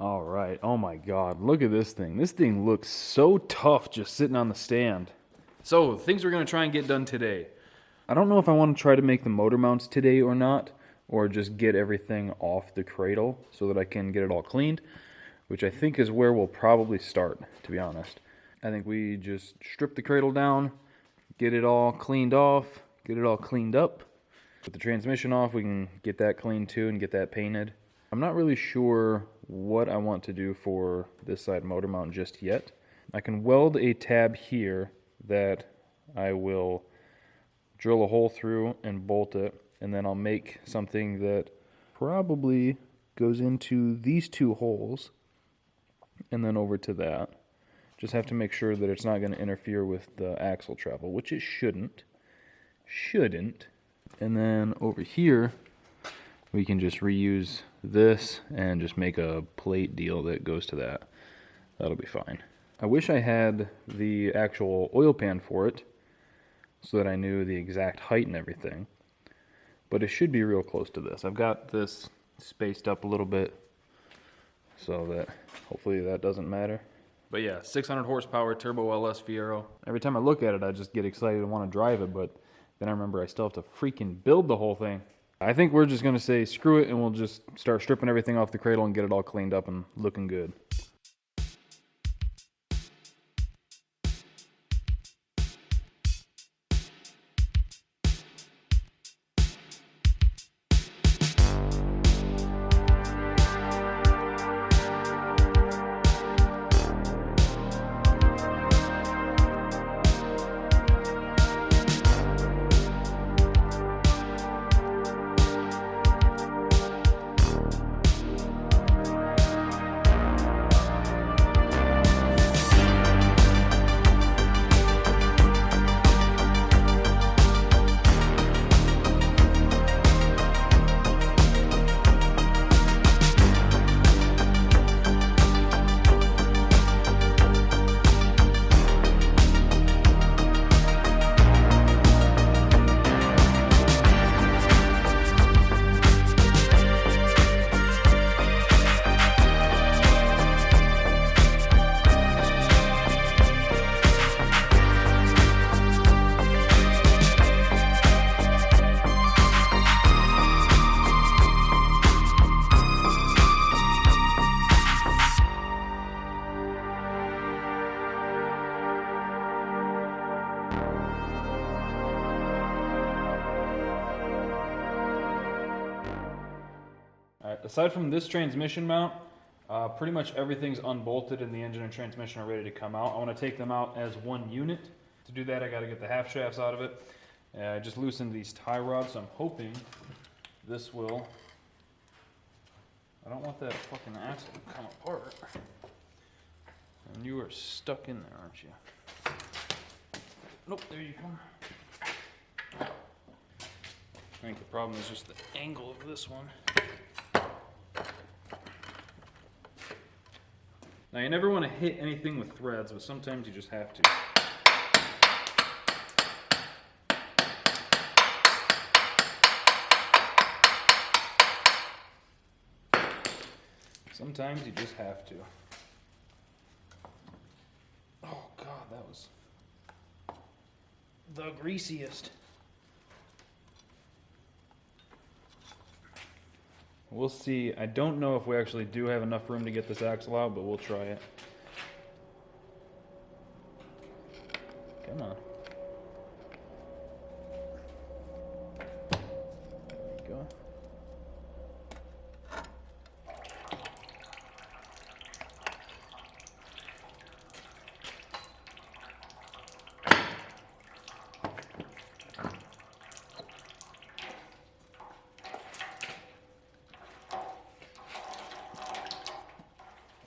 All right. Oh my God. Look at this thing. This thing looks so tough just sitting on the stand. So, things we're going to try and get done today. I don't know if I want to try to make the motor mounts today or not, or just get everything off the cradle so that I can get it all cleaned, which I think is where we'll probably start, to be honest. I think we just strip the cradle down, get it all cleaned off, get it all cleaned up. With the transmission off, we can get that cleaned too and get that painted. I'm not really sure what I want to do for this side motor mount just yet. I can weld a tab here that I will drill a hole through and bolt it, and then I'll make something that probably goes into these two holes and then over to that. Just have to make sure that it's not going to interfere with the axle travel, which it shouldn't. And then over here, we can just reuse this and just make a plate deal that goes to that. That'll be fine. I wish I had the actual oil pan for it so that I knew the exact height and everything. But it should be real close to this. I've got this spaced up a little bit so that hopefully that doesn't matter. But yeah, 600 horsepower turbo LS Fiero. Every time I look at it, I just get excited and want to drive it, but then I remember I still have to freaking build the whole thing. I think we're just going to say screw it and we'll just start stripping everything off the cradle and get it all cleaned up and looking good. Aside from this transmission mount, pretty much everyth's unbolted and the engine and transmission are ready to come out. I want to take them out as one unit. To do that, I got to get the half shafts out of it. I just loosened these tie rods, so I'm hoping this will... I don't want that fucking axle to come apart. And you are stuck in there, aren't you? Nope, there you come. I think the problem is just the angle of this one. Now, you never want to hit anything with threads, but sometimes you just have to. Sometimes you just have to. Oh God, that was the greasiest. We'll see. I don't know if we actually do have enough room to get this axle out, but we'll try it. Come on. There you go.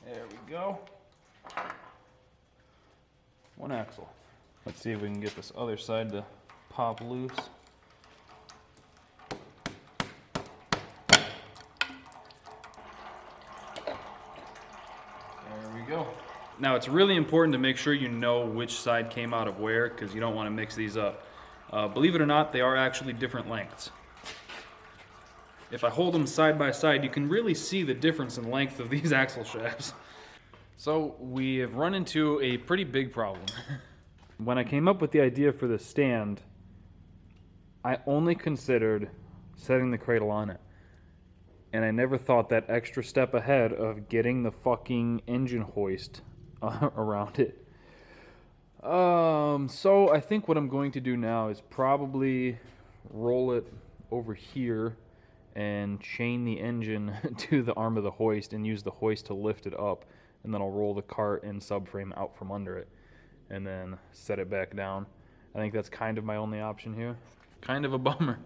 There we go. One axle. Let's see if we can get this other side to pop loose. There we go. Now it's really important to make sure you know which side came out of where, because you don't want to mix these up. Believe it or not, they are actually different lengths. If I hold them side by side, you can really see the difference in length of these axle shafts. So we have run into a pretty big problem. When I came up with the idea for the stand, I only considered setting the cradle on it. And I never thought that extra step ahead of getting the fucking engine hoist around it. So I think what I'm going to do now is probably roll it over here and chain the engine to the arm of the hoist and use the hoist to lift it up. And then I'll roll the cart and subframe out from under it and then set it back down. I think that's kind of my only option here. Kind of a bummer.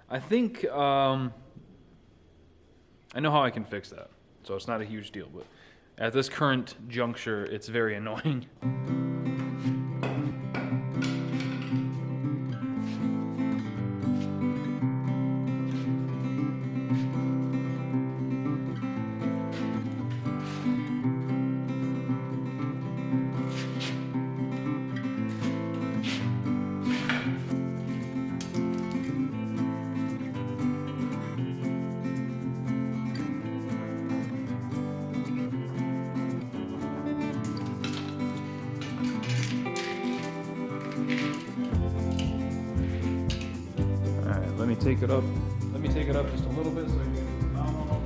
I think I know how I can fix that, so it's not a huge deal, but at this current juncture, it's very annoying. Let me take it up. Let me take it up just a little bit so I can get the mount on.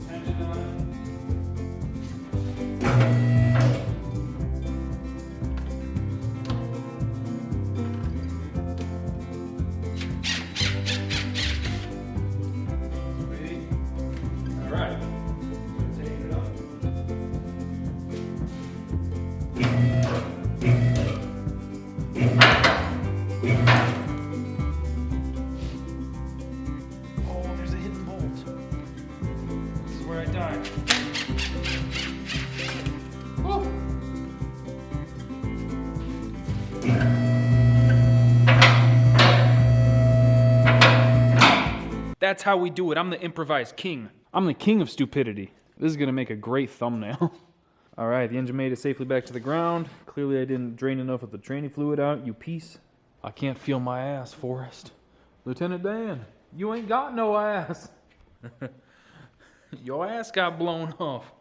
Tension on Sweet. All right. Take it up. That's how we do it. I'm the improvised king. I'm the king of stupidity. This is going to make a great thumbnail. All right, the engine made it safely back to the ground. Clearly I didn't drain enough of the training fluid out, you piece. I can't feel my ass, Forrest. Lieutenant Dan, you ain't got no ass. Your ass got blown off.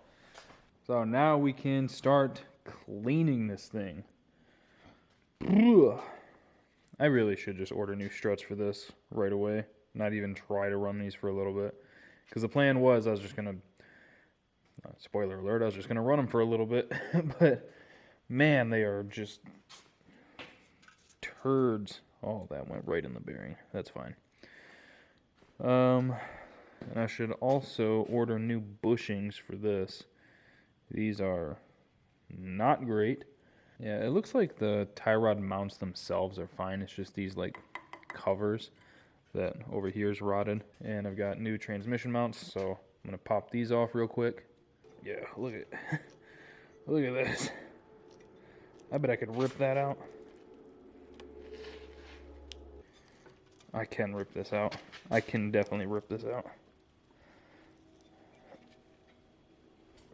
So now we can start cleaning this thing. I really should just order new struts for this right away. Not even try to run these for a little bit. Because the plan was I was just going to, spoiler alert, I was just going to run them for a little bit. But, man, they are just turds. Oh, that went right in the bearing. That's fine. And I should also order new bushings for this. These are not great. Yeah, it looks like the tie rod mounts themselves are fine. It's just these, like, covers that over here is rotted. And I've got new transmission mounts, so I'm going to pop these off real quick. Yeah, look at look at this. I bet I could rip that out. I can rip this out. I can definitely rip this out.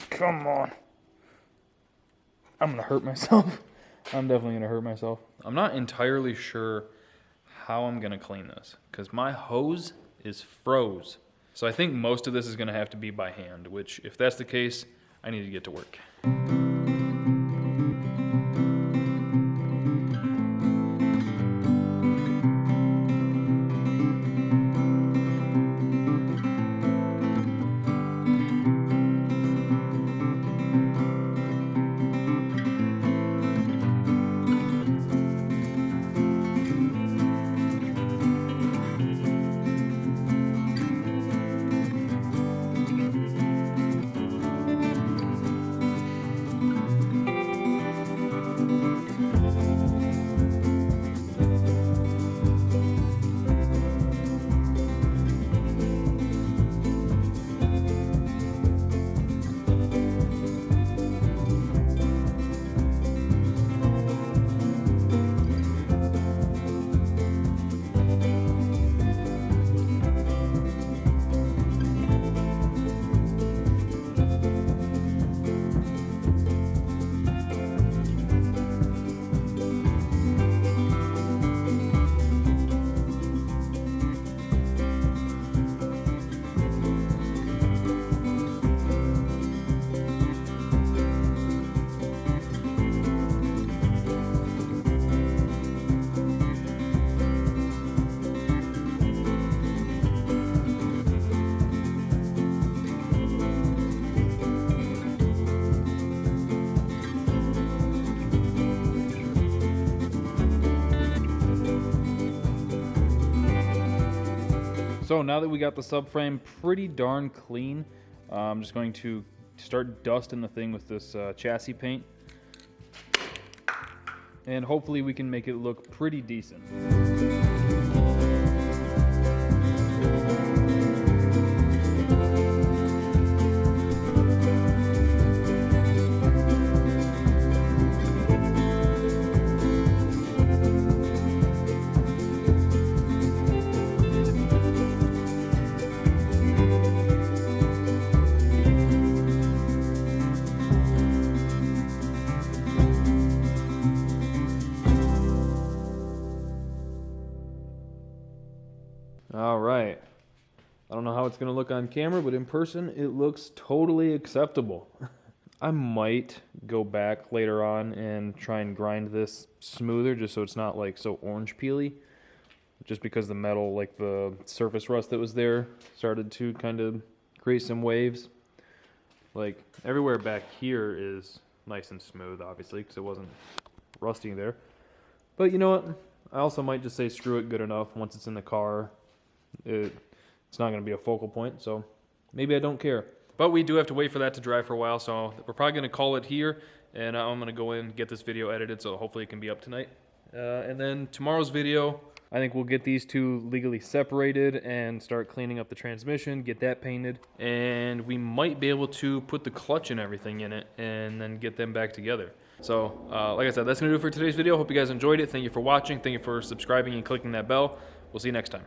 Come on. I'm going to hurt myself. I'm definitely going to hurt myself. I'm not entirely sure how I'm going to clean this, because my hose is froze. So I think most of this is going to have to be by hand, which, if that's the case, I need to get to work. So now that we got the subframe pretty darn clean, I'm just going to start dusting the thing with this chassis paint. And hopefully we can make it look pretty decent. All right. I don't know how it's going to look on camera, but in person, it looks totally acceptable. I might go back later on and try and grind this smoother just so it's not like so orange peely. Just because the metal, like the surface rust that was there, started to kind of create some waves. Like everywhere back here is nice and smooth, obviously, because it wasn't rusting there. But you know what? I also might just say screw it, good enough. Once it's in the car, it's not going to be a focal point, so maybe I don't care. But we do have to wait for that to dry for a while, so we're probably going to call it here, and I'm going to go in and get this video edited, so hopefully it can be up tonight. And then tomorrow's video, I think we'll get these two legally separated and start cleaning up the transmission, get that painted, and we might be able to put the clutch and everything in it and then get them back together. So, like I said, that's going to do it for today's video. Hope you guys enjoyed it. Thank you for watching. Thank you for subscribing and clicking that bell. We'll see you next time.